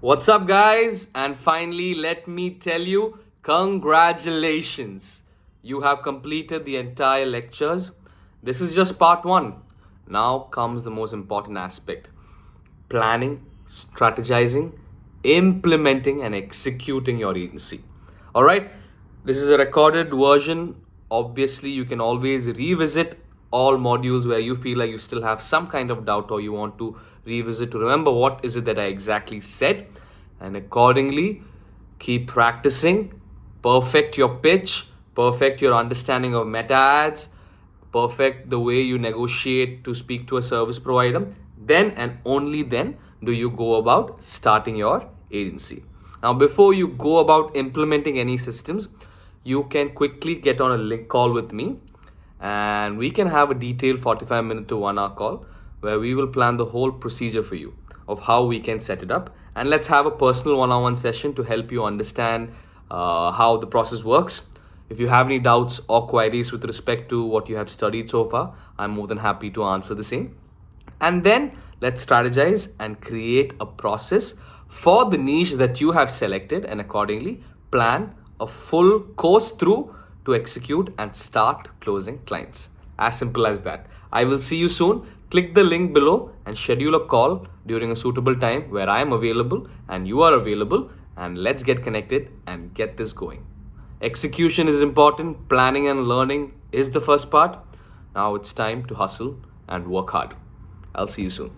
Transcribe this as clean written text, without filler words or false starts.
What's up, guys? And finally, let me tell you, congratulations. You have completed the entire lectures. This is just part one. Now comes the most important aspect: planning, strategizing, implementing, and executing your agency. All right, this is a recorded version. Obviously, you can always revisit all modules where you feel like you still have some kind of doubt or you want to revisit to remember what is it that I exactly said, and accordingly keep practicing, perfect your pitch, perfect your understanding of meta ads, perfect the way you negotiate to speak to a service provider. Then and only then do you go about starting your agency. Now, before you go about implementing any systems, you can quickly get on a link call with me, and we can have a detailed 45-minute to 1 hour call where we will plan the whole procedure for you of how we can set it up. And let's have a personal one-on-one session to help you understand how the process works. If you have any doubts or queries with respect to what you have studied so far, I'm more than happy to answer the same. And then let's strategize and create a process for the niche that you have selected, and accordingly plan a full course through to execute and start closing clients. As simple as that. I will see you soon. Click the link below and schedule a call during a suitable time where I am available and you are available, and let's get connected and get this going. Execution is important, planning and learning is the first part. Now it's time to hustle and work hard. I'll see you soon.